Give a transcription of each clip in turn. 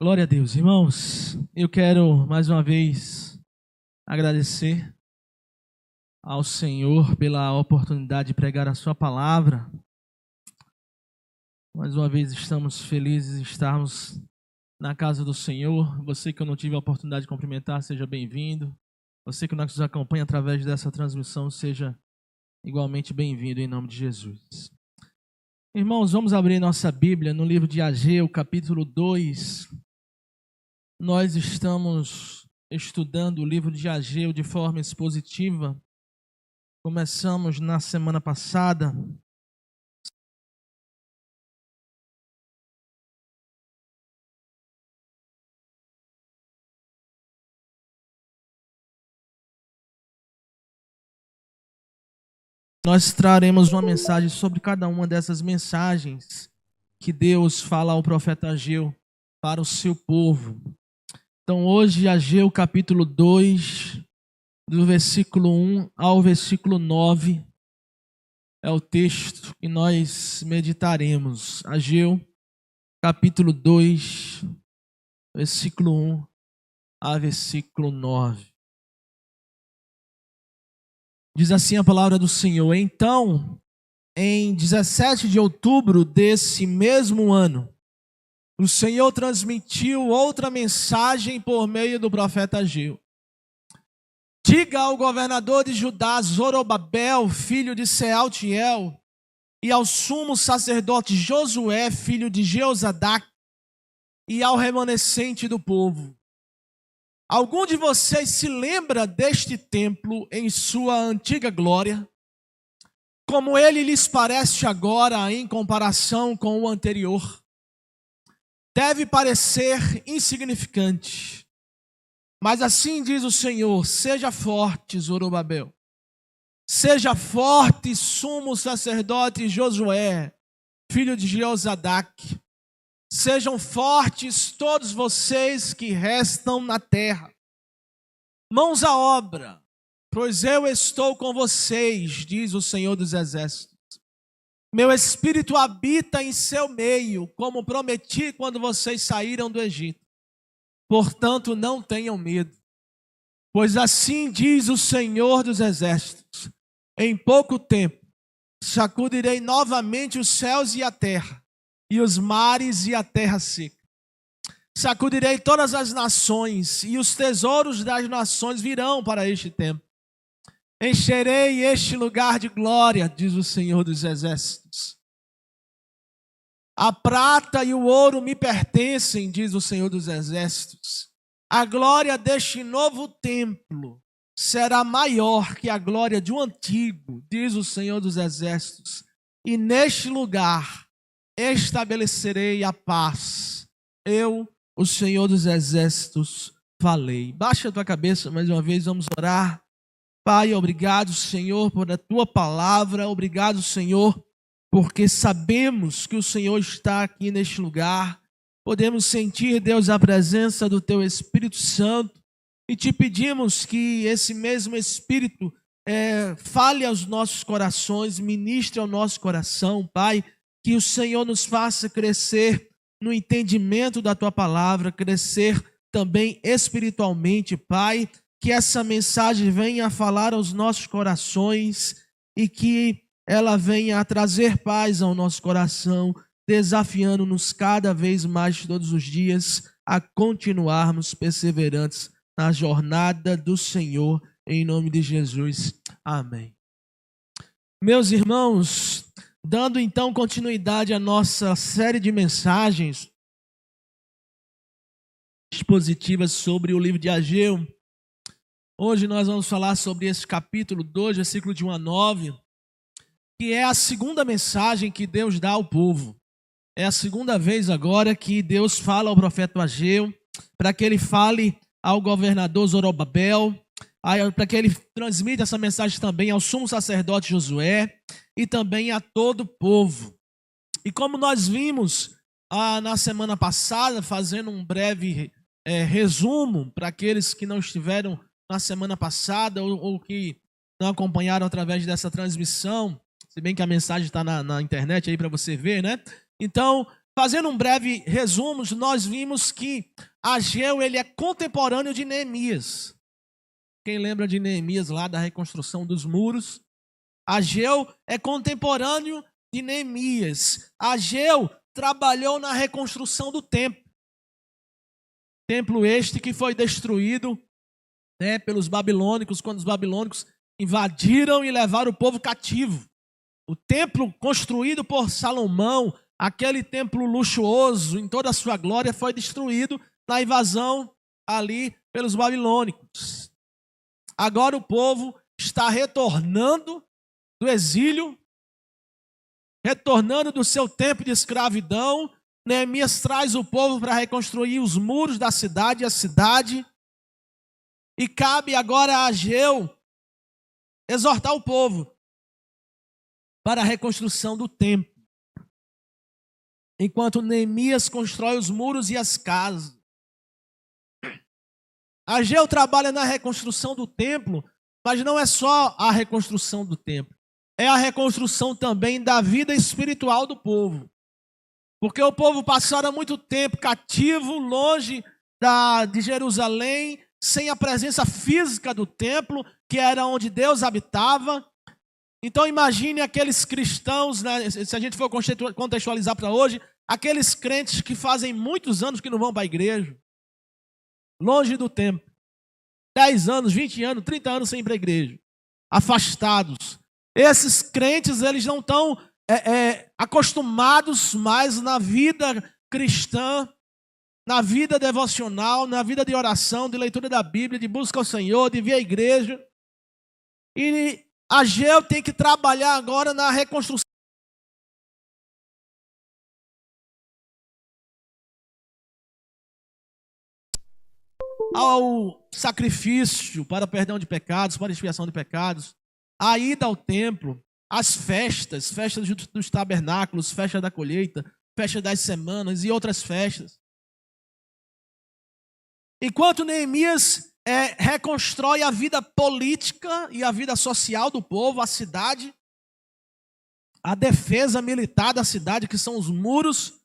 Glória a Deus, irmãos. Eu quero mais uma vez agradecer ao Senhor pela oportunidade de pregar a sua palavra. Mais uma vez estamos felizes de estarmos na casa do Senhor. Você que eu não tive a oportunidade de cumprimentar, seja bem-vindo. Você que nos acompanha através dessa transmissão, seja igualmente bem-vindo em nome de Jesus. Irmãos, vamos abrir nossa Bíblia no livro de Ageu, capítulo 2. Nós estamos estudando o livro de Ageu de forma expositiva. Começamos na semana passada. Nós traremos uma mensagem sobre cada uma dessas mensagens que Deus fala ao profeta Ageu para o seu povo. Então hoje, Ageu capítulo 2, do versículo 1 ao versículo 9, é o texto que nós meditaremos. Ageu capítulo 2, versículo 1 a versículo 9. Diz assim a palavra do Senhor: Então, em 17 de outubro desse mesmo ano, o Senhor transmitiu outra mensagem por meio do profeta Ageu. Diga ao governador de Judá, Zorobabel, filho de Sealtiel, e ao sumo sacerdote Josué, filho de Jeozadak, e ao remanescente do povo: algum de vocês se lembra deste templo em sua antiga glória? Como ele lhes parece agora em comparação com o anterior? Deve parecer insignificante. Mas assim diz o Senhor: seja forte, Zorobabel. Seja forte, sumo sacerdote Josué, filho de Jeozadak. Sejam fortes todos vocês que restam na terra. Mãos à obra, pois eu estou com vocês, diz o Senhor dos Exércitos. Meu espírito habita em seu meio, como prometi quando vocês saíram do Egito. Portanto, não tenham medo, pois assim diz o Senhor dos Exércitos: em pouco tempo sacudirei novamente os céus e a terra, e os mares e a terra seca. Sacudirei todas as nações, e os tesouros das nações virão para este tempo. Encherei este lugar de glória, diz o Senhor dos Exércitos. A prata e o ouro me pertencem, diz o Senhor dos Exércitos. A glória deste novo templo será maior que a glória de um antigo, diz o Senhor dos Exércitos. E neste lugar estabelecerei a paz. Eu, o Senhor dos Exércitos, falei. Baixa a tua cabeça mais uma vez, vamos orar. Pai, obrigado, Senhor, por a tua palavra. Obrigado, Senhor, porque sabemos que o Senhor está aqui neste lugar. Podemos sentir, Deus, a presença do teu Espírito Santo, e te pedimos que esse mesmo Espírito fale aos nossos corações, ministre ao nosso coração, Pai, que o Senhor nos faça crescer no entendimento da tua palavra, crescer também espiritualmente, Pai, que essa mensagem venha a falar aos nossos corações e que ela venha a trazer paz ao nosso coração, desafiando-nos cada vez mais todos os dias a continuarmos perseverantes na jornada do Senhor, em nome de Jesus. Amém. Meus irmãos, dando então continuidade à nossa série de mensagens expositivas sobre o livro de Ageu, hoje nós vamos falar sobre esse capítulo 2, versículo de 1 a 9, que é a segunda mensagem que Deus dá ao povo. É a segunda vez agora que Deus fala ao profeta Ageu, para que ele fale ao governador Zorobabel, para que ele transmita essa mensagem também ao sumo sacerdote Josué e também a todo o povo. E como nós vimos na semana passada, fazendo um breve resumo para aqueles que não estiveram na semana passada ou que não acompanharam através dessa transmissão, se bem que a mensagem está na internet aí para você ver, né? Então, fazendo um breve resumo, nós vimos que Ageu ele é contemporâneo de Neemias. Quem lembra de Neemias lá da reconstrução dos muros? Ageu é contemporâneo de Neemias. Ageu trabalhou na reconstrução do templo. Templo este que foi destruído, né, pelos babilônicos, quando os babilônicos invadiram e levaram o povo cativo. O templo construído por Salomão, aquele templo luxuoso em toda a sua glória, foi destruído na invasão ali pelos babilônicos. Agora o povo está retornando do exílio, retornando do seu tempo de escravidão. Neemias traz o povo para reconstruir os muros da cidade, a cidade. E cabe agora a Ageu exortar o povo para a reconstrução do templo. Enquanto Neemias constrói os muros e as casas. Ageu trabalha na reconstrução do templo, mas não é só a reconstrução do templo. É a reconstrução também da vida espiritual do povo. Porque o povo passara muito tempo cativo, longe de Jerusalém, sem a presença física do templo, que era onde Deus habitava. Então imagine aqueles cristãos, né, se a gente for contextualizar para hoje, aqueles crentes que fazem muitos anos que não vão para a igreja, longe do templo, 10 anos, 20 anos, 30 anos sem ir para a igreja, afastados. Esses crentes, eles não estão acostumados mais na vida cristã, na vida devocional, na vida de oração, de leitura da Bíblia, de busca ao Senhor, de vir à igreja. E Ageu tem que trabalhar agora na reconstrução. Ao sacrifício para perdão de pecados, para expiação de pecados, a ida ao templo, as festas dos tabernáculos, festa da colheita, festa das semanas e outras festas. Enquanto Neemias reconstrói a vida política e a vida social do povo, a cidade, a defesa militar da cidade, que são os muros,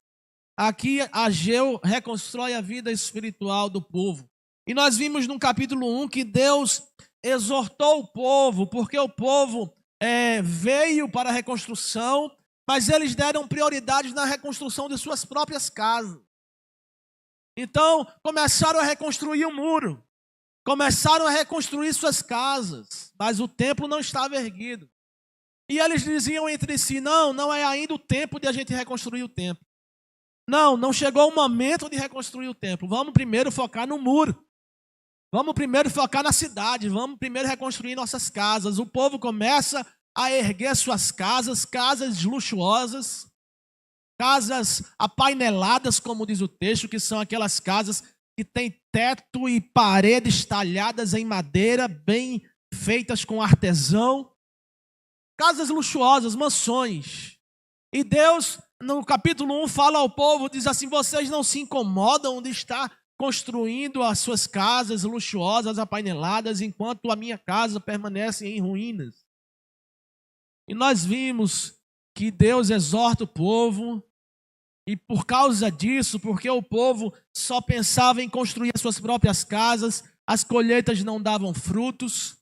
aqui Ageu reconstrói a vida espiritual do povo. E nós vimos no capítulo 1 que Deus exortou o povo, porque o povo veio para a reconstrução, mas eles deram prioridade na reconstrução de suas próprias casas. Então, começaram a reconstruir o muro, começaram a reconstruir suas casas, mas o templo não estava erguido. E eles diziam entre si, não é ainda o tempo de a gente reconstruir o templo. Não chegou o momento de reconstruir o templo. Vamos primeiro focar no muro. Vamos primeiro focar na cidade, vamos primeiro reconstruir nossas casas. O povo começa a erguer suas casas, casas luxuosas, casas apaineladas, como diz o texto, que são aquelas casas que têm teto e paredes talhadas em madeira, bem feitas com artesão. Casas luxuosas, mansões. E Deus, no capítulo 1, fala ao povo, diz assim, vocês não se incomodam de estar construindo as suas casas luxuosas, apaineladas, enquanto a minha casa permanece em ruínas. E nós vimos que Deus exorta o povo, e por causa disso, porque o povo só pensava em construir as suas próprias casas, as colheitas não davam frutos,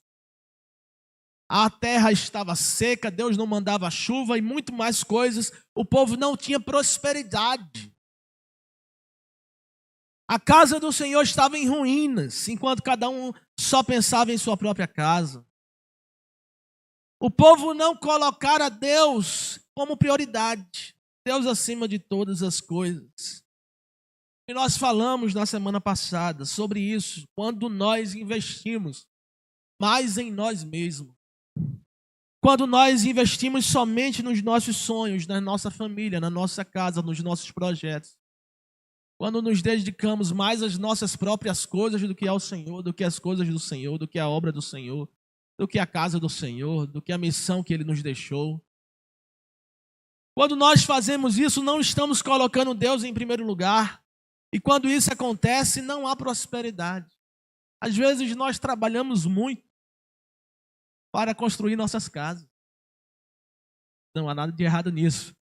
a terra estava seca, Deus não mandava chuva e muito mais coisas, o povo não tinha prosperidade. A casa do Senhor estava em ruínas, enquanto cada um só pensava em sua própria casa. O povo não colocara Deus como prioridade, Deus acima de todas as coisas. E nós falamos na semana passada sobre isso, quando nós investimos mais em nós mesmos. Quando nós investimos somente nos nossos sonhos, na nossa família, na nossa casa, nos nossos projetos. Quando nos dedicamos mais às nossas próprias coisas do que ao Senhor, do que as coisas do Senhor, do que a obra do Senhor, do que a casa do Senhor, do que a missão que Ele nos deixou. Quando nós fazemos isso, não estamos colocando Deus em primeiro lugar. E quando isso acontece, não há prosperidade. Às vezes nós trabalhamos muito para construir nossas casas. Não há nada de errado nisso.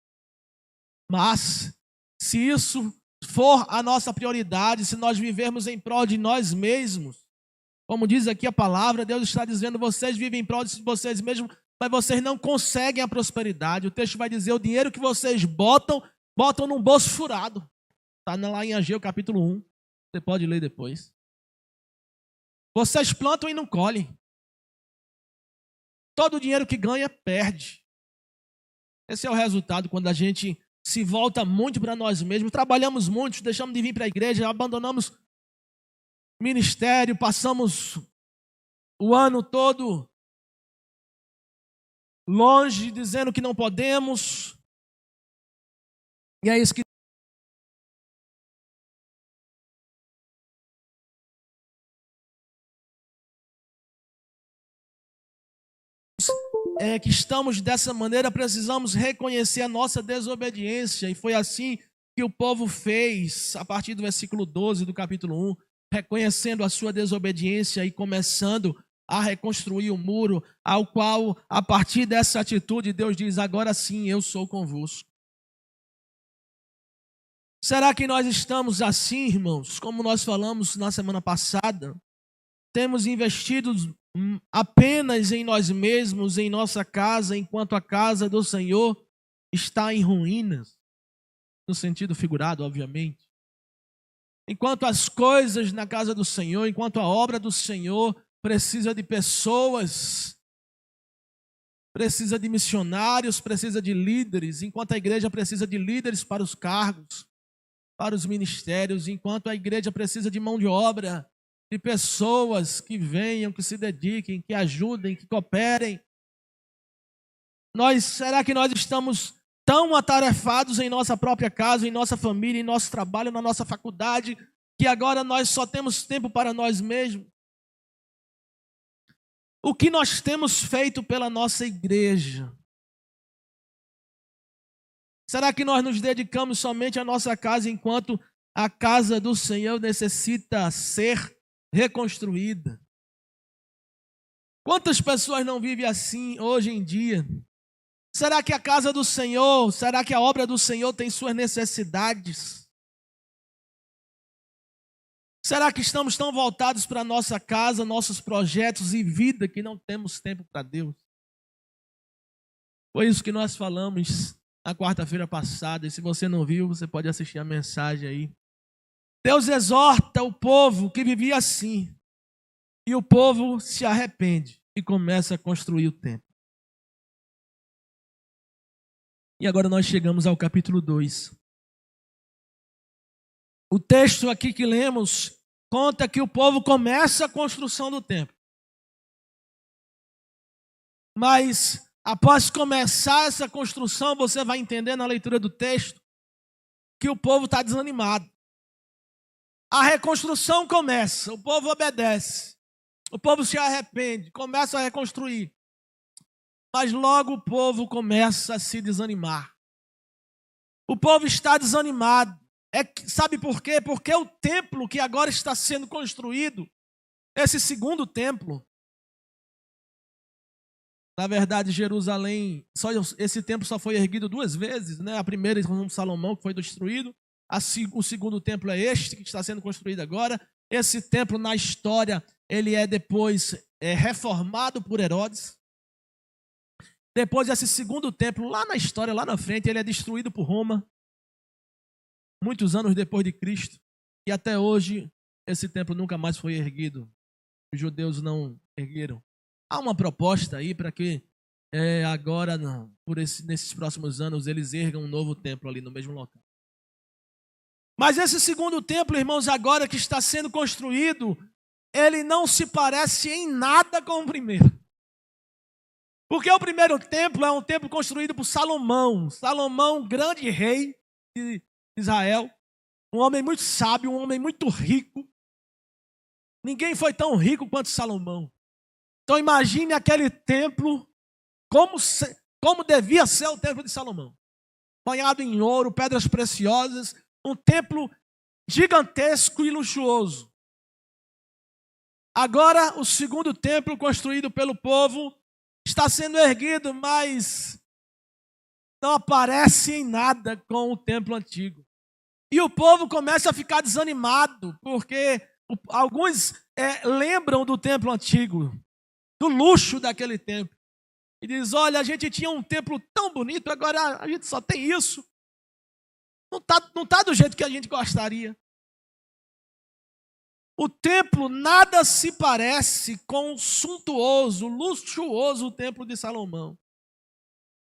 Mas se isso for a nossa prioridade, se nós vivermos em prol de nós mesmos, como diz aqui a palavra, Deus está dizendo, vocês vivem em prol de vocês mesmos, mas vocês não conseguem a prosperidade. O texto vai dizer, o dinheiro que vocês botam num bolso furado. Está lá em Ageu capítulo 1, você pode ler depois. Vocês plantam e não colhem. Todo o dinheiro que ganha, perde. Esse é o resultado quando a gente se volta muito para nós mesmos, trabalhamos muito, deixamos de vir para a igreja, abandonamos ministério, passamos o ano todo longe, dizendo que não podemos. E é isso que que estamos dessa maneira, precisamos reconhecer a nossa desobediência. E foi assim que o povo fez, a partir do versículo 12 do capítulo 1, reconhecendo a sua desobediência e começando a reconstruir o muro, ao qual, a partir dessa atitude, Deus diz, agora sim, eu sou convosco. Será que nós estamos assim, irmãos? Como nós falamos na semana passada, temos investido apenas em nós mesmos, em nossa casa, enquanto a casa do Senhor está em ruínas, no sentido figurado, obviamente. Enquanto as coisas na casa do Senhor, enquanto a obra do Senhor precisa de pessoas, precisa de missionários, precisa de líderes, enquanto a igreja precisa de líderes para os cargos, para os ministérios, enquanto a igreja precisa de mão de obra, de pessoas que venham, que se dediquem, que ajudem, que cooperem. Será que nós estamos tão atarefados em nossa própria casa, em nossa família, em nosso trabalho, na nossa faculdade, que agora nós só temos tempo para nós mesmos? O que nós temos feito pela nossa igreja? Será que nós nos dedicamos somente à nossa casa, enquanto a casa do Senhor necessita ser reconstruída? Quantas pessoas não vivem assim hoje em dia? Será que a casa do Senhor, será que a obra do Senhor tem suas necessidades? Será que estamos tão voltados para a nossa casa, nossos projetos e vida, que não temos tempo para Deus? Foi isso que nós falamos na quarta-feira passada, e se você não viu, você pode assistir a mensagem aí. Deus exorta o povo que vivia assim, e o povo se arrepende e começa a construir o templo. E agora nós chegamos ao capítulo 2. O texto aqui que lemos conta que o povo começa a construção do templo. Mas após começar essa construção, você vai entender na leitura do texto que o povo está desanimado. A reconstrução começa, o povo obedece, o povo se arrepende, começa a reconstruir. Mas logo o povo começa a se desanimar. O povo está desanimado. Sabe por quê? Porque o templo que agora está sendo construído, esse segundo templo, na verdade, Jerusalém, esse templo só foi erguido 2 vezes, né? A primeira com Salomão, que foi destruído. O segundo templo é este, que está sendo construído agora. Esse templo, na história, ele é depois reformado por Herodes. Depois, esse segundo templo, lá na história, lá na frente, ele é destruído por Roma, muitos anos depois de Cristo. E até hoje, esse templo nunca mais foi erguido. Os judeus não ergueram. Há uma proposta aí para que agora, nesses próximos anos, eles ergam um novo templo ali no mesmo local. Mas esse segundo templo, irmãos, agora que está sendo construído, ele não se parece em nada com o primeiro. Porque o primeiro templo é um templo construído por Salomão. Salomão, grande rei de Israel, um homem muito sábio, um homem muito rico. Ninguém foi tão rico quanto Salomão. Então imagine aquele templo, como devia ser o templo de Salomão. Banhado em ouro, pedras preciosas, um templo gigantesco e luxuoso. Agora o segundo templo construído pelo povo está sendo erguido, mas não aparece em nada com o templo antigo. E o povo começa a ficar desanimado, porque alguns lembram do templo antigo, do luxo daquele templo. E diz, olha, a gente tinha um templo tão bonito, agora a gente só tem isso. Não tá do jeito que a gente gostaria. O templo nada se parece com o suntuoso, luxuoso templo de Salomão.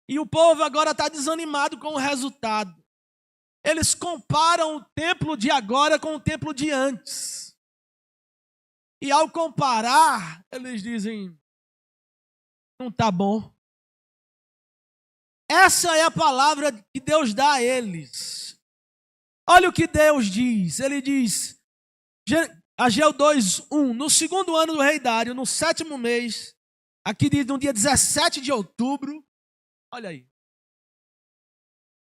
E o povo agora está desanimado com o resultado. Eles comparam o templo de agora com o templo de antes. E ao comparar, eles dizem, não está bom. Essa é a palavra que Deus dá a eles. Olha o que Deus diz. Ele diz, Ageu 2:1, no segundo ano do rei Dário, no 7º mês, aqui diz no dia 17 de outubro, olha aí.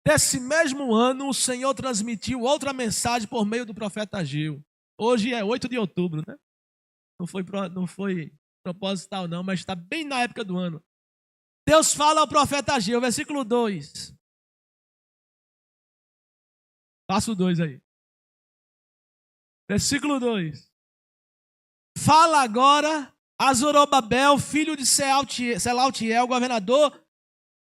Desse mesmo ano, o Senhor transmitiu outra mensagem por meio do profeta Ageu. Hoje é 8 de outubro, né? Não foi proposital não, mas está bem na época do ano. Deus fala ao profeta Ageu, versículo 2. Passa o 2 aí. Versículo 2. Fala agora a Zorobabel, filho de Selaltiel, governador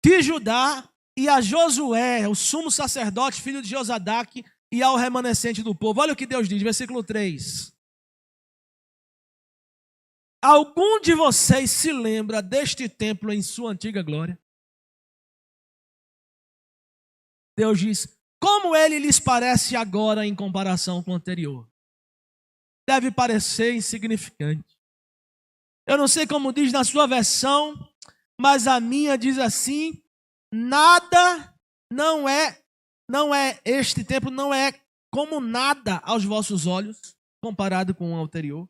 de Judá, e a Josué, o sumo sacerdote, filho de Josadaque, e ao remanescente do povo. Olha o que Deus diz, versículo 3. Algum de vocês se lembra deste templo em sua antiga glória? Deus diz, como ele lhes parece agora em comparação com o anterior? Deve parecer insignificante. Eu não sei como diz na sua versão, mas a minha diz assim, nada este templo não é como nada aos vossos olhos, comparado com o anterior.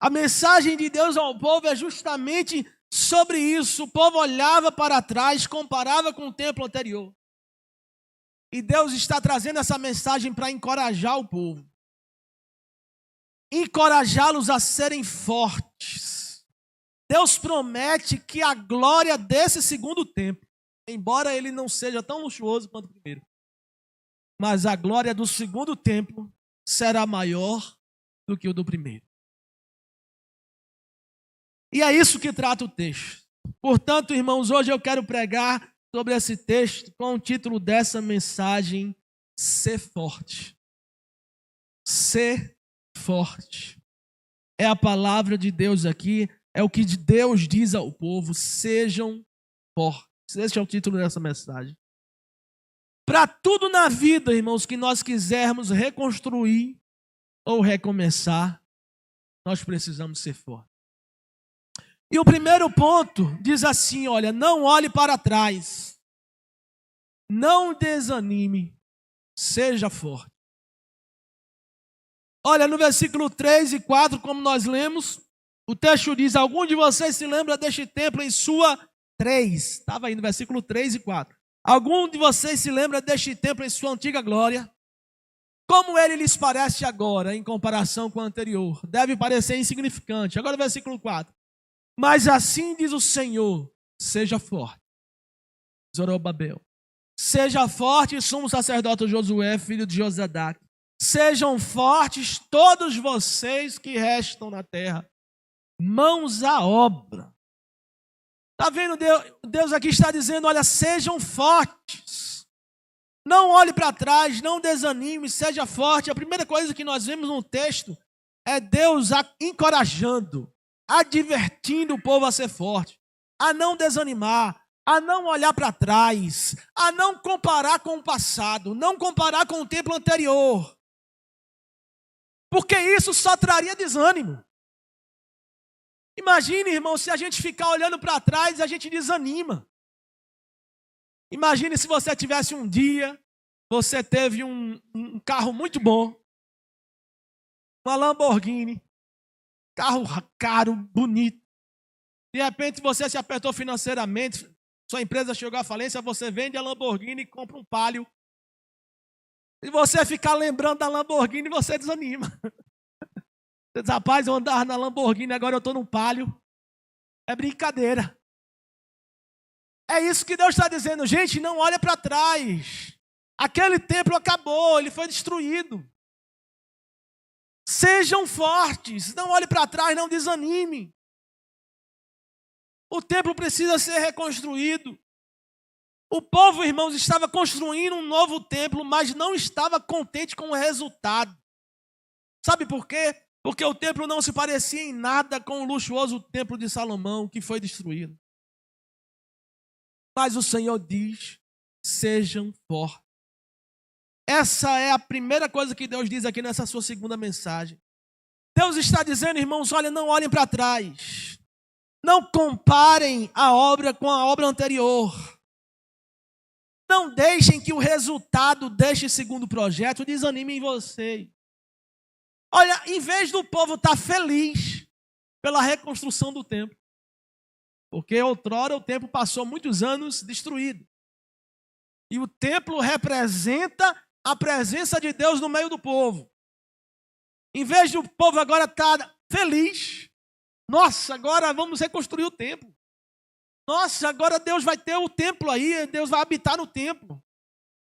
A mensagem de Deus ao povo é justamente sobre isso. O povo olhava para trás, comparava com o templo anterior. E Deus está trazendo essa mensagem para encorajar o povo. Encorajá-los a serem fortes. Deus promete que a glória desse segundo templo, embora ele não seja tão luxuoso quanto o primeiro, mas a glória do segundo templo será maior do que o do primeiro. E é isso que trata o texto. Portanto, irmãos, hoje eu quero pregar sobre esse texto com o título dessa mensagem, Ser Forte. Ser forte. É a palavra de Deus aqui, é o que Deus diz ao povo, sejam fortes. Esse é o título dessa mensagem. Para tudo na vida, irmãos, que nós quisermos reconstruir ou recomeçar, nós precisamos ser fortes. E o primeiro ponto diz assim, olha, não olhe para trás, não desanime, seja forte. Olha, no versículo 3 e 4, como nós lemos, o texto diz, algum de vocês se lembra deste templo em sua 3, estava aí no versículo 3 e 4. Algum de vocês se lembra deste templo em sua antiga glória? Como ele lhes parece agora, em comparação com o anterior? Deve parecer insignificante. Agora o versículo 4. Mas assim diz o Senhor, seja forte, Zorobabel. Seja forte, sumo sacerdote Josué, filho de Josadaque. Sejam fortes todos vocês que restam na terra. Mãos à obra. Está vendo? Deus aqui está dizendo, olha, sejam fortes. Não olhe para trás, não desanime, seja forte. A primeira coisa que nós vemos no texto é Deus encorajando, advertindo o povo a ser forte, a não desanimar, a não olhar para trás, a não comparar com o passado, não comparar com o templo anterior. Porque isso só traria desânimo. Imagine, irmão, se a gente ficar olhando para trás, a gente desanima. Imagine se você tivesse um dia, você teve um carro muito bom, uma Lamborghini, carro caro, bonito. De repente você se apertou financeiramente, sua empresa chegou à falência, você vende a Lamborghini e compra um Palio. E você ficar lembrando da Lamborghini, você desanima. Você diz, rapaz, eu andava na Lamborghini, agora eu estou no Palio. É brincadeira. É isso que Deus está dizendo. Gente, não olha para trás. Aquele templo acabou, ele foi destruído. Sejam fortes, não olhe para trás, não desanime. O templo precisa ser reconstruído. O povo, irmãos, estava construindo um novo templo, mas não estava contente com o resultado. Sabe por quê? Porque o templo não se parecia em nada com o luxuoso templo de Salomão, que foi destruído. Mas o Senhor diz, sejam fortes. Essa é a primeira coisa que Deus diz aqui nessa sua segunda mensagem. Deus está dizendo, irmãos, olha, não olhem para trás. Não comparem a obra com a obra anterior. Não deixem que o resultado deste segundo projeto desanime em vocês. Olha, em vez do povo estar feliz pela reconstrução do templo, porque outrora o templo passou muitos anos destruído. E o templo representa a presença de Deus no meio do povo. Em vez do povo agora estar feliz, nossa, agora vamos reconstruir o templo. Nossa, agora Deus vai ter o templo aí, Deus vai habitar no templo.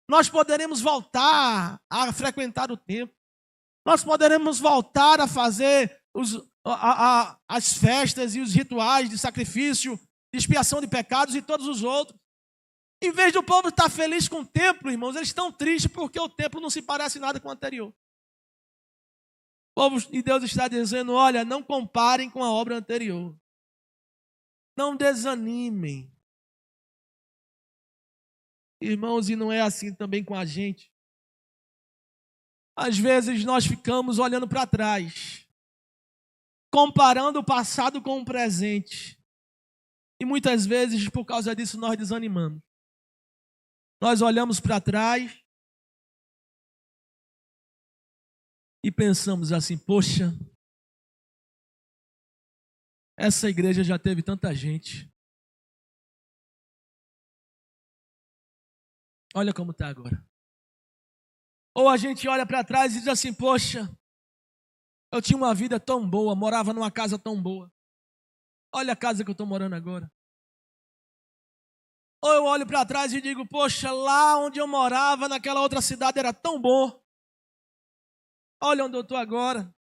Nós poderemos voltar a frequentar o templo. Nós poderemos voltar a fazer as festas e os rituais de sacrifício, de expiação de pecados e todos os outros. Em vez do povo estar feliz com o templo, irmãos, eles estão tristes porque o templo não se parece nada com o anterior. O povo de Deus está dizendo, olha, não comparem com a obra anterior. Não desanimem. Irmãos, e não é assim também com a gente. Às vezes nós ficamos olhando para trás, comparando o passado com o presente. E muitas vezes, por causa disso, nós desanimamos. Nós olhamos para trás e pensamos assim, poxa, essa igreja já teve tanta gente. Olha como está agora. Ou a gente olha para trás e diz assim, poxa, eu tinha uma vida tão boa, morava numa casa tão boa. Olha a casa que eu estou morando agora. Ou eu olho para trás e digo, poxa, lá onde eu morava, naquela outra cidade, era tão bom. Olha onde eu estou agora.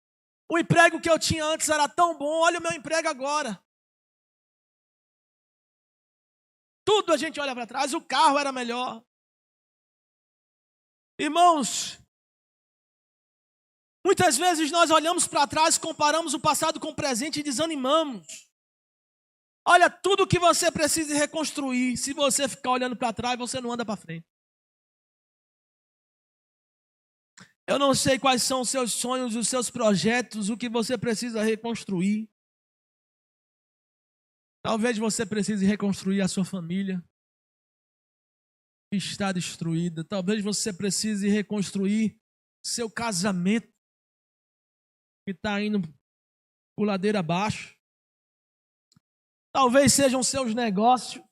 O emprego que eu tinha antes era tão bom, olha o meu emprego agora. Tudo a gente olha para trás, o carro era melhor. Irmãos, muitas vezes nós olhamos para trás, comparamos o passado com o presente e desanimamos. Olha, tudo que você precisa reconstruir, se você ficar olhando para trás, você não anda para frente. Eu não sei quais são os seus sonhos, os seus projetos, o que você precisa reconstruir. Talvez você precise reconstruir a sua família, que está destruída. Talvez você precise reconstruir seu casamento, que está indo por ladeira abaixo. Talvez sejam seus negócios,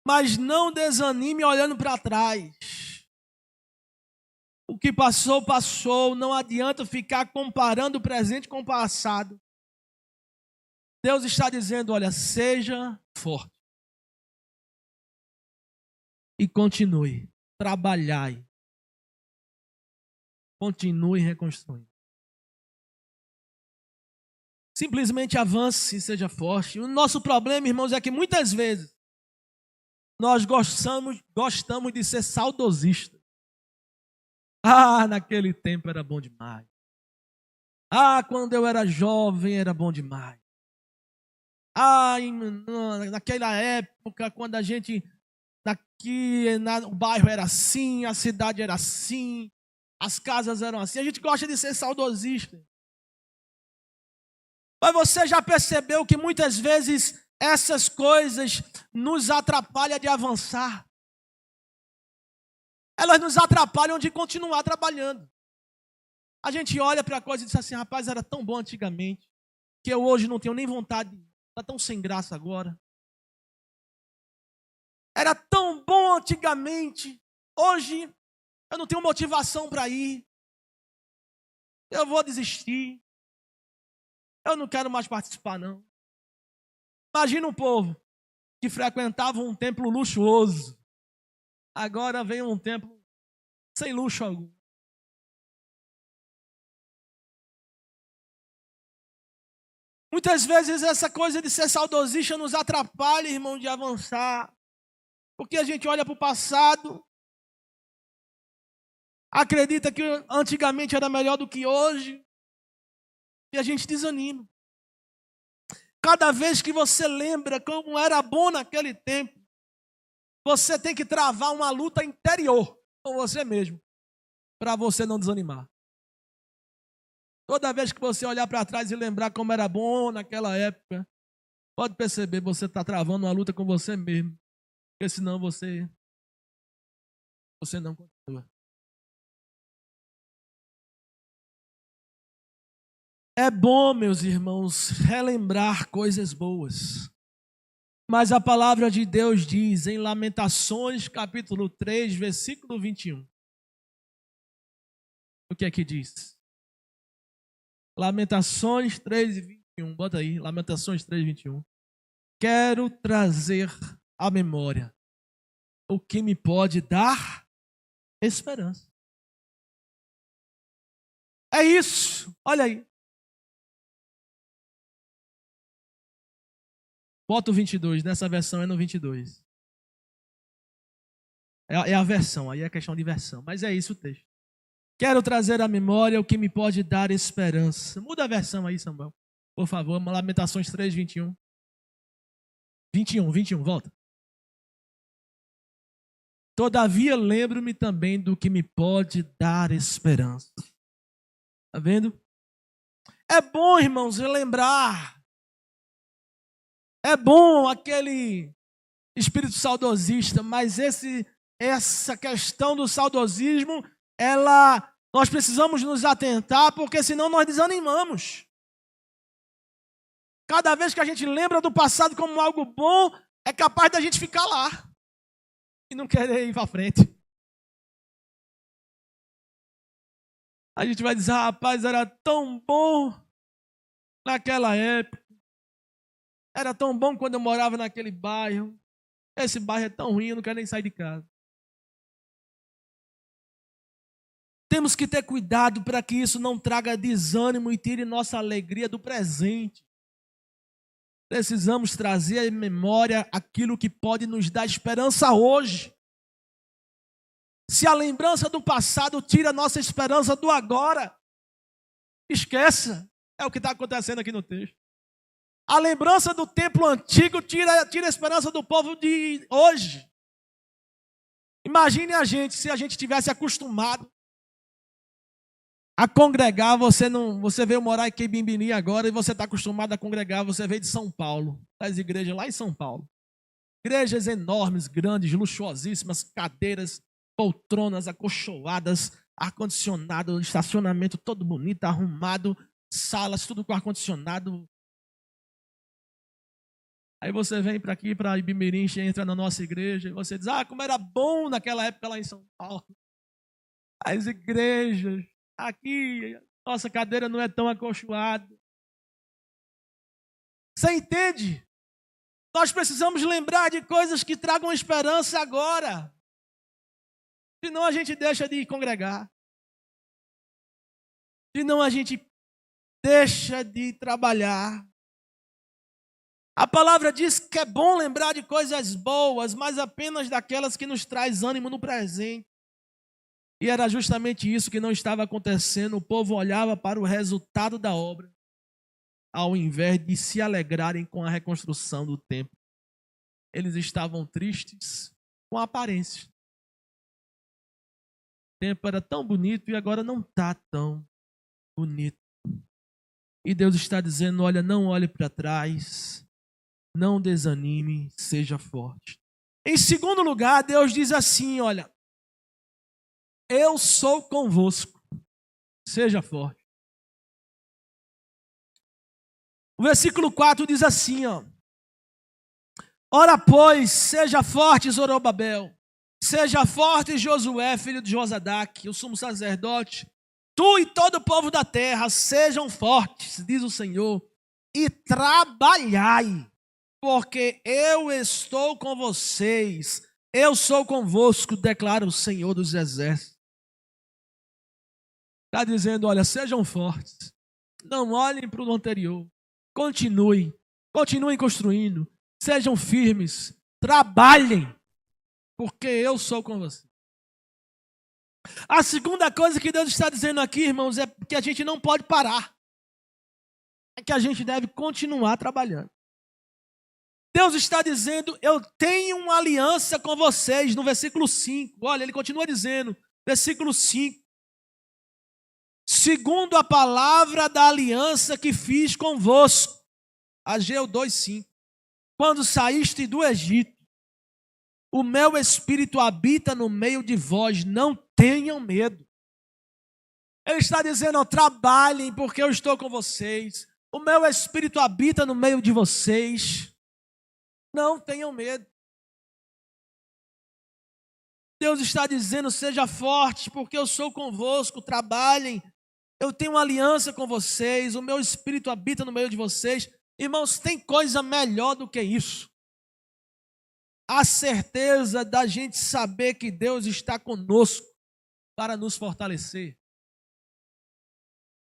mas não desanime olhando para trás. O que passou, passou. Não adianta ficar comparando o presente com o passado. Deus está dizendo, olha, seja forte. E continue, trabalhai. Continue reconstruindo. Simplesmente avance e seja forte. O nosso problema, irmãos, é que muitas vezes nós gostamos de ser saudosistas. Ah, naquele tempo era bom demais. Ah, quando eu era jovem era bom demais. Ah, naquela época, quando a gente, o bairro era assim, a cidade era assim, as casas eram assim. A gente gosta de ser saudosista. Mas você já percebeu que muitas vezes essas coisas nos atrapalham de avançar? Elas nos atrapalham de continuar trabalhando. A gente olha para a coisa e diz assim, rapaz, era tão bom antigamente, que eu hoje não tenho nem vontade, está tão sem graça agora. Era tão bom antigamente, hoje eu não tenho motivação para ir. Eu vou desistir. Eu não quero mais participar, não. Imagina um povo que frequentavam um templo luxuoso. Agora vem um templo sem luxo algum. Muitas vezes essa coisa de ser saudosista nos atrapalha, irmão, de avançar. Porque a gente olha para o passado, acredita que antigamente era melhor do que hoje, e a gente desanima. Cada vez que você lembra como era bom naquele tempo, você tem que travar uma luta interior com você mesmo, para você não desanimar. Toda vez que você olhar para trás e lembrar como era bom naquela época, pode perceber, você está travando uma luta com você mesmo. Porque senão você não continua. É bom, meus irmãos, relembrar coisas boas. Mas a palavra de Deus diz em Lamentações, capítulo 3, versículo 21. O que é que diz? Lamentações 3 e 21. Bota aí, Lamentações 3, 21. Quero trazer à memória o que me pode dar esperança. É isso, olha aí. Bota o 22, nessa versão é no 22. É a versão, aí é questão de versão, mas é isso o texto. Quero trazer à memória o que me pode dar esperança. Muda a versão aí, Samuel, por favor. Lamentações 3, 21. 21, volta. Todavia lembro-me também do que me pode dar esperança. Está vendo? É bom, irmãos, relembrar. É bom aquele espírito saudosista, mas essa questão do saudosismo, nós precisamos nos atentar, porque senão nós desanimamos. Cada vez que a gente lembra do passado como algo bom, é capaz da gente ficar lá e não querer ir para frente. A gente vai dizer, rapaz, era tão bom naquela época. Era tão bom quando eu morava naquele bairro. Esse bairro é tão ruim, eu não quero nem sair de casa. Temos que ter cuidado para que isso não traga desânimo e tire nossa alegria do presente. Precisamos trazer à memória aquilo que pode nos dar esperança hoje. Se a lembrança do passado tira a nossa esperança do agora, esqueça. É o que está acontecendo aqui no texto. A lembrança do templo antigo tira a esperança do povo de hoje. Imagine se a gente tivesse acostumado a congregar. Você veio morar em Quibimbini agora e você está acostumado a congregar. Você veio de São Paulo, das igrejas lá em São Paulo. Igrejas enormes, grandes, luxuosíssimas, cadeiras, poltronas acolchoadas, ar-condicionado, estacionamento todo bonito, arrumado, salas, tudo com ar-condicionado. Aí você vem para aqui, para Ibimirim, entra na nossa igreja, e você diz, como era bom naquela época lá em São Paulo. As igrejas, aqui, nossa cadeira não é tão acolchoada. Você entende? Nós precisamos lembrar de coisas que tragam esperança agora. Senão a gente deixa de congregar. Senão a gente deixa de trabalhar. A palavra diz que é bom lembrar de coisas boas, mas apenas daquelas que nos traz ânimo no presente. E era justamente isso que não estava acontecendo. O povo olhava para o resultado da obra, ao invés de se alegrarem com a reconstrução do templo. Eles estavam tristes com a aparência. O templo era tão bonito e agora não está tão bonito. E Deus está dizendo, olha, não olhe para trás. Não desanime, seja forte. Em segundo lugar, Deus diz assim, olha, eu sou convosco, seja forte. O versículo 4 diz assim, ora, pois, seja forte, Zorobabel, seja forte, Josué, filho de Josadaque, o sumo sacerdote, tu e todo o povo da terra, sejam fortes, diz o Senhor, e trabalhai. porque eu estou com vocês, eu sou convosco, declara o Senhor dos Exércitos. Está dizendo, olha, sejam fortes, não olhem para o anterior, continuem construindo, sejam firmes, trabalhem, porque eu sou com vocês. A segunda coisa que Deus está dizendo aqui, irmãos, é que a gente não pode parar, é que a gente deve continuar trabalhando. Deus está dizendo, eu tenho uma aliança com vocês, no versículo 5. Olha, ele continua dizendo, versículo 5. Segundo a palavra da aliança que fiz convosco. Ageu 2:5. Quando saíste do Egito, o meu espírito habita no meio de vós, não tenham medo. Ele está dizendo, trabalhem porque eu estou com vocês. O meu espírito habita no meio de vocês. Não tenham medo. Deus está dizendo, seja forte, porque eu sou convosco, trabalhem. Eu tenho uma aliança com vocês, o meu espírito habita no meio de vocês. Irmãos, tem coisa melhor do que isso. A certeza da gente saber que Deus está conosco para nos fortalecer.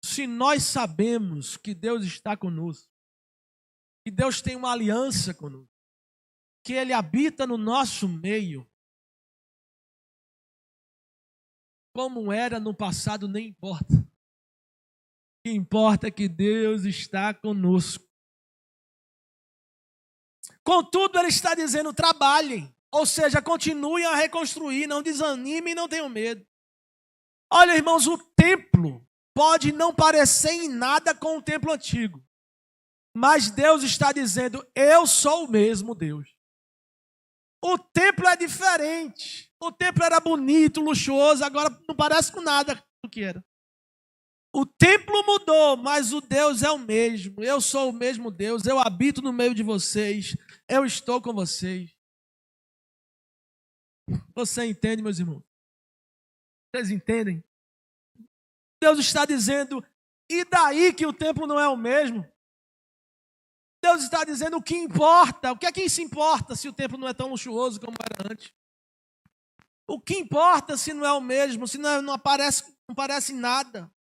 Se nós sabemos que Deus está conosco, que Deus tem uma aliança conosco, que Ele habita no nosso meio, como era no passado, nem importa. O que importa é que Deus está conosco. Contudo, Ele está dizendo, trabalhem, ou seja, continuem a reconstruir, não desanimem e não tenham medo. Olha, irmãos, o templo pode não parecer em nada com o templo antigo, mas Deus está dizendo, eu sou o mesmo Deus. O templo é diferente. O templo era bonito, luxuoso, agora não parece com nada do que era. O templo mudou, mas o Deus é o mesmo. Eu sou o mesmo Deus, eu habito no meio de vocês, eu estou com vocês. Você entende, meus irmãos? Vocês entendem? Deus está dizendo, e daí que o templo não é o mesmo? Deus está dizendo o que importa. O que é que isso importa se o templo não é tão luxuoso como era antes? O que importa se não é o mesmo, se não parece nada?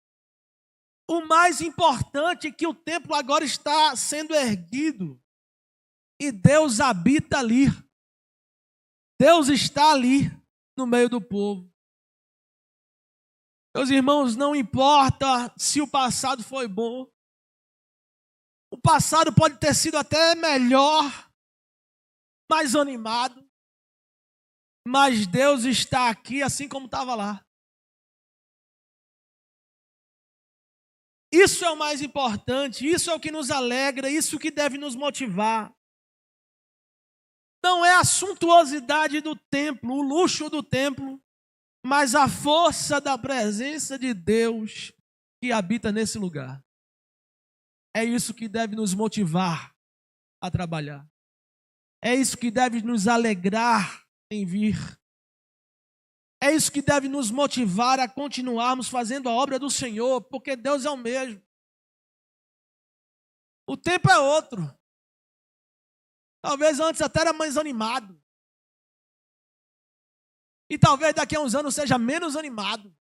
O mais importante é que o templo agora está sendo erguido e Deus habita ali. Deus está ali no meio do povo. Meus irmãos, não importa se o passado foi bom. O passado pode ter sido até melhor, mais animado, mas Deus está aqui assim como estava lá. Isso é o mais importante, isso é o que nos alegra, isso que deve nos motivar. Não é a suntuosidade do templo, o luxo do templo, mas a força da presença de Deus que habita nesse lugar. É isso que deve nos motivar a trabalhar. É isso que deve nos alegrar em vir. É isso que deve nos motivar a continuarmos fazendo a obra do Senhor, porque Deus é o mesmo. O tempo é outro. Talvez antes até era mais animado. E talvez daqui a uns anos seja menos animado.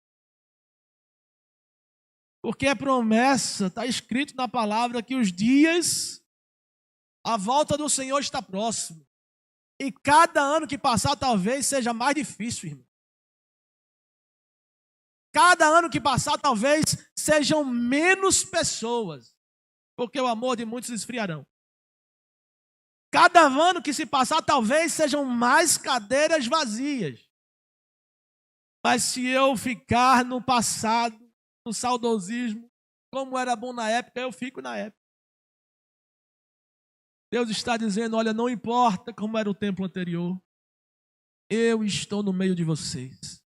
Porque a promessa, está escrito na palavra que os dias, a volta do Senhor está próximo. E cada ano que passar talvez seja mais difícil, irmão. Cada ano que passar talvez sejam menos pessoas, porque o amor de muitos esfriarão. Cada ano que se passar talvez sejam mais cadeiras vazias. Mas se eu ficar no passado, no saudosismo, como era bom na época, eu fico na época. Deus está dizendo, olha, não importa como era o templo anterior, eu estou no meio de vocês.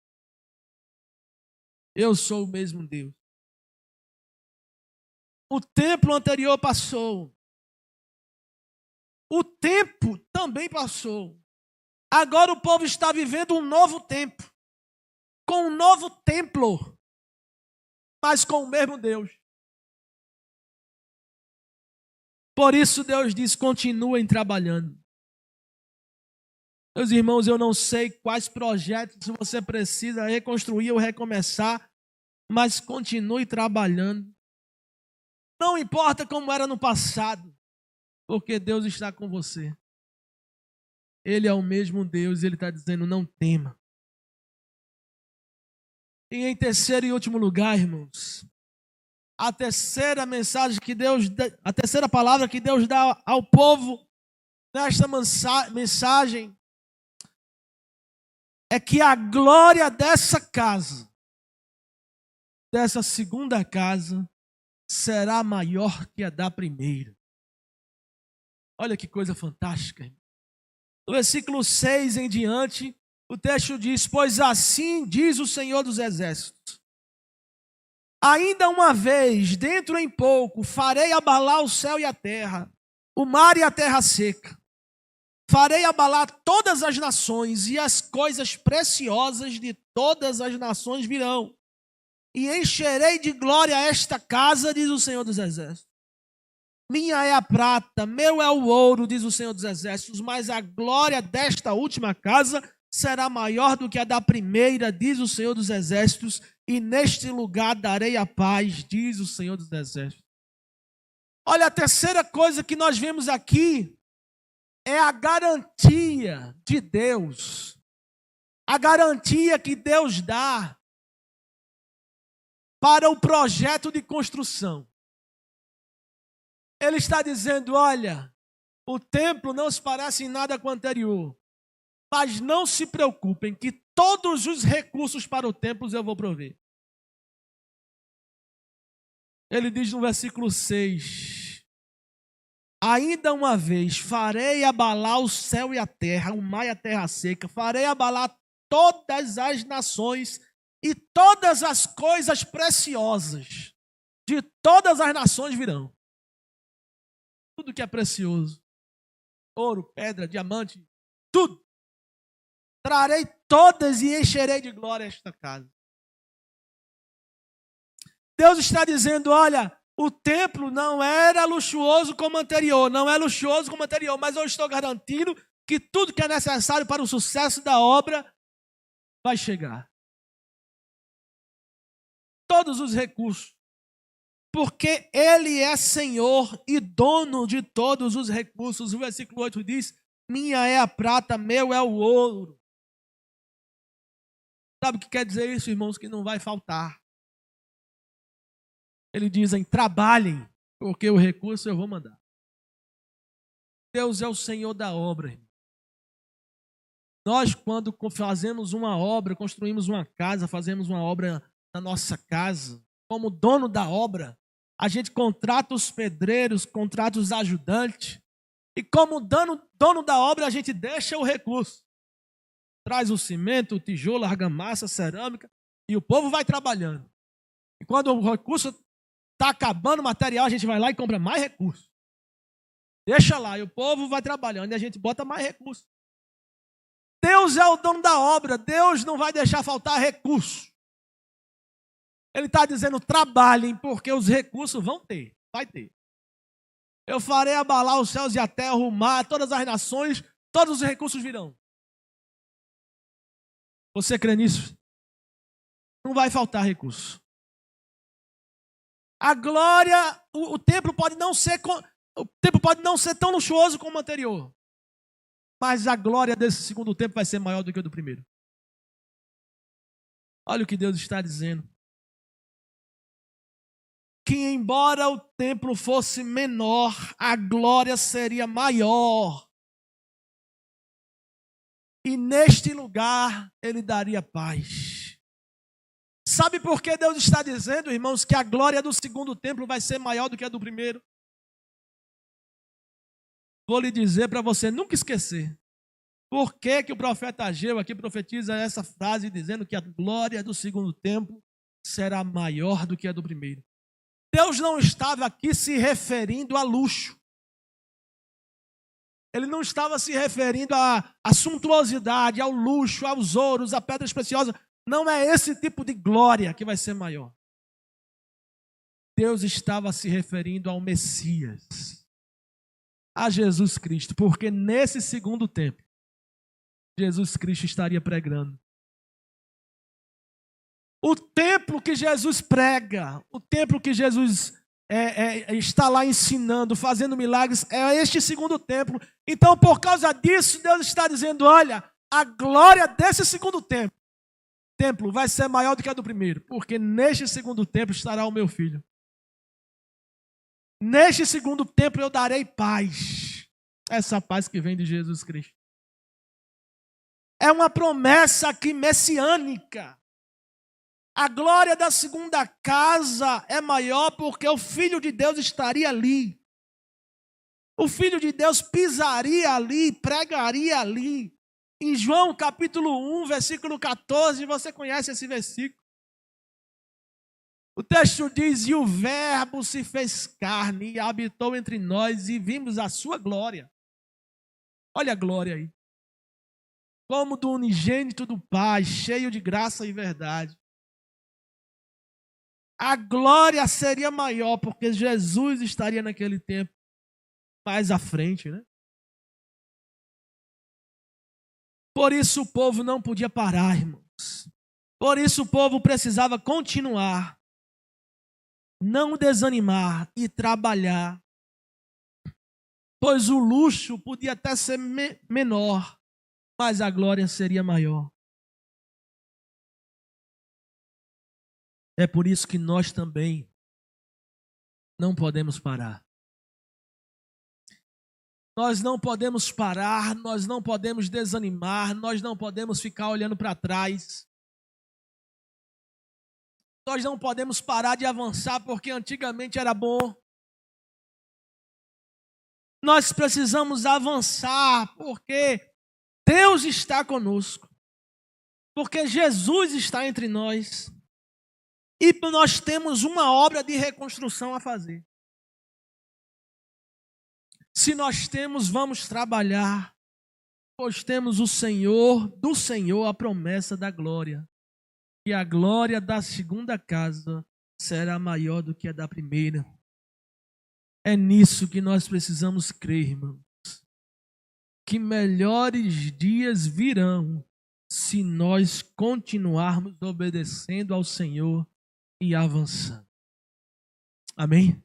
Eu sou o mesmo Deus. O templo anterior passou. O tempo também passou. Agora o povo está vivendo um novo tempo. Com um novo templo. Mas com o mesmo Deus. Por isso Deus diz, continuem trabalhando. Meus irmãos, eu não sei quais projetos você precisa reconstruir ou recomeçar, mas continue trabalhando. Não importa como era no passado, porque Deus está com você. Ele é o mesmo Deus e Ele está dizendo, não tema. E em terceiro e último lugar, irmãos, a terceira mensagem que Deus, a terceira palavra que Deus dá ao povo nesta mensagem é que a glória dessa casa, dessa segunda casa, será maior que a da primeira. Olha que coisa fantástica. No versículo 6 em diante, o texto diz, pois assim diz o Senhor dos Exércitos, ainda uma vez, dentro em pouco, farei abalar o céu e a terra, o mar e a terra seca. Farei abalar todas as nações e as coisas preciosas de todas as nações virão. E encherei de glória esta casa, diz o Senhor dos Exércitos. Minha é a prata, meu é o ouro, diz o Senhor dos Exércitos, mas a glória desta última casa será maior do que a da primeira, diz o Senhor dos Exércitos, e neste lugar darei a paz, diz o Senhor dos Exércitos. Olha, a terceira coisa que nós vemos aqui é a garantia de Deus, a garantia que Deus dá para o projeto de construção. Ele está dizendo, olha, o templo não se parece em nada com o anterior, mas não se preocupem que todos os recursos para o templo eu vou prover. Ele diz no versículo 6, ainda uma vez farei abalar o céu e a terra, o mar e a terra seca, farei abalar todas as nações e todas as coisas preciosas de todas as nações virão. Tudo que é precioso, ouro, pedra, diamante, tudo. Trarei todas e encherei de glória esta casa. Deus está dizendo, olha, o templo não era luxuoso como anterior, não é luxuoso como anterior, mas eu estou garantindo que tudo que é necessário para o sucesso da obra vai chegar. Todos os recursos. Porque Ele é Senhor e dono de todos os recursos. O versículo 8 diz, minha é a prata, meu é o ouro. Sabe o que quer dizer isso, irmãos? Que não vai faltar. Ele diz, trabalhem, porque o recurso eu vou mandar. Deus é o Senhor da obra, irmão. Nós, quando fazemos uma obra, construímos uma casa, fazemos uma obra na nossa casa, como dono da obra, a gente contrata os pedreiros, contrata os ajudantes, e como dono da obra, a gente deixa o recurso. Traz o cimento, o tijolo, a argamassa, a cerâmica, e o povo vai trabalhando. E quando o recurso está acabando o material, a gente vai lá e compra mais recurso. Deixa lá, e o povo vai trabalhando, e a gente bota mais recurso. Deus é o dono da obra, Deus não vai deixar faltar recurso. Ele está dizendo, trabalhem, porque os recursos vão ter, vai ter. Eu farei abalar os céus e a terra, o mar, todas as nações, todos os recursos virão. Você crê nisso? Não vai faltar recurso. A glória, o templo pode não ser tão luxuoso como o anterior, mas a glória desse segundo templo vai ser maior do que o do primeiro. Olha o que Deus está dizendo. Que embora o templo fosse menor, a glória seria maior. E neste lugar ele daria paz. Sabe por que Deus está dizendo, irmãos, que a glória do segundo templo vai ser maior do que a do primeiro? Vou lhe dizer para você nunca esquecer. Por que que o profeta Ageu aqui profetiza essa frase dizendo que a glória do segundo templo será maior do que a do primeiro? Deus não estava aqui se referindo a luxo. Ele não estava se referindo à suntuosidade, ao luxo, aos ouros, a pedras preciosas. Não é esse tipo de glória que vai ser maior. Deus estava se referindo ao Messias. a Jesus Cristo, porque nesse segundo templo, Jesus Cristo estaria pregando. O templo que Jesus prega, o templo que Jesus está lá ensinando, fazendo milagres, é este segundo templo. Então, por causa disso, Deus está dizendo, olha, a glória desse segundo templo vai ser maior do que a do primeiro, porque neste segundo templo estará o meu filho. Neste segundo templo eu darei paz, essa paz que vem de Jesus Cristo. É uma promessa aqui messiânica. A glória da segunda casa é maior porque o Filho de Deus estaria ali. O Filho de Deus pisaria ali, pregaria ali. Em João capítulo 1, versículo 14, você conhece esse versículo. O texto diz, e o verbo se fez carne e habitou entre nós e vimos a sua glória. Olha a glória aí. Como do unigênito do Pai, cheio de graça e verdade. A glória seria maior, porque Jesus estaria naquele tempo mais à frente, né? Por isso o povo não podia parar, irmãos. Por isso o povo precisava continuar, não desanimar e trabalhar. Pois o luxo podia até ser menor, mas a glória seria maior. É por isso que nós também não podemos parar. Nós não podemos parar, nós não podemos desanimar, nós não podemos ficar olhando para trás. Nós não podemos parar de avançar porque antigamente era bom. Nós precisamos avançar porque Deus está conosco. Porque Jesus está entre nós. E nós temos uma obra de reconstrução a fazer. Se nós temos, vamos trabalhar, pois temos do Senhor, a promessa da glória. E a glória da segunda casa será maior do que a da primeira. É nisso que nós precisamos crer, irmãos. Que melhores dias virão se nós continuarmos obedecendo ao Senhor e avançando. Amém?